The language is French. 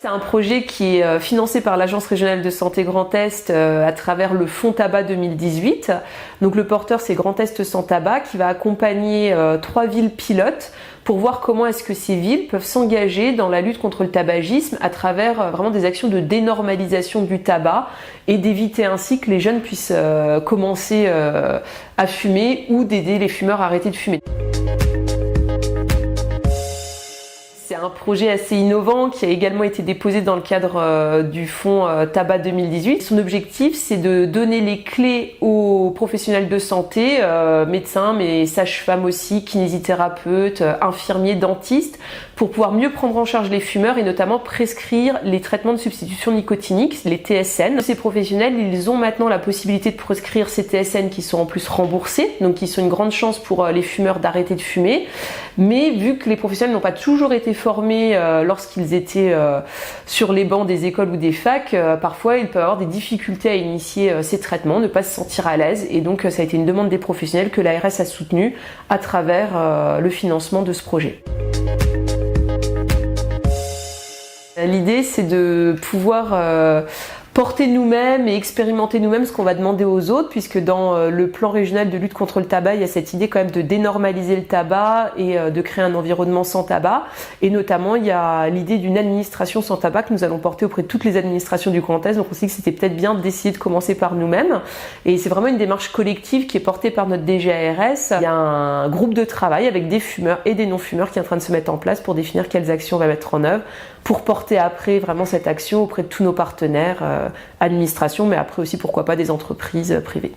C'est un projet qui est financé par l'Agence régionale de santé Grand Est à travers le Fonds Tabac 2018. Donc le porteur, c'est Grand Est sans tabac, qui va accompagner 3 villes pilotes pour voir comment est-ce que ces villes peuvent s'engager dans la lutte contre le tabagisme à travers vraiment des actions de dénormalisation du tabac et d'éviter ainsi que les jeunes puissent commencer à fumer ou d'aider les fumeurs à arrêter de fumer. C'est un projet assez innovant qui a également été déposé dans le cadre du fonds Tabac 2018. Son objectif, c'est de donner les clés aux professionnels de santé, médecins, mais sages-femmes aussi, kinésithérapeutes, infirmiers, dentistes, pour pouvoir mieux prendre en charge les fumeurs et notamment prescrire les traitements de substitution nicotinique, les TSN. Ces professionnels, ils ont maintenant la possibilité de prescrire ces TSN qui sont en plus remboursés, donc qui sont une grande chance pour les fumeurs d'arrêter de fumer. Mais vu que les professionnels n'ont pas toujours été formés lorsqu'ils étaient sur les bancs des écoles ou des facs, parfois ils peuvent avoir des difficultés à initier ces traitements, ne pas se sentir à l'aise, et donc ça a été une demande des professionnels que l'ARS a soutenue à travers le financement de ce projet. L'idée, c'est de pouvoir porter nous-mêmes et expérimenter nous-mêmes ce qu'on va demander aux autres, puisque dans le plan régional de lutte contre le tabac, il y a cette idée quand même de dénormaliser le tabac et de créer un environnement sans tabac. Et notamment, il y a l'idée d'une administration sans tabac que nous allons porter auprès de toutes les administrations du Grand Est. Donc on s'est dit que c'était peut-être bien d'essayer de commencer par nous-mêmes. Et c'est vraiment une démarche collective qui est portée par notre DGARS. Il y a un groupe de travail avec des fumeurs et des non-fumeurs qui est en train de se mettre en place pour définir quelles actions on va mettre en œuvre, pour porter après vraiment cette action auprès de tous nos partenaires, administration, mais après aussi pourquoi pas des entreprises privées.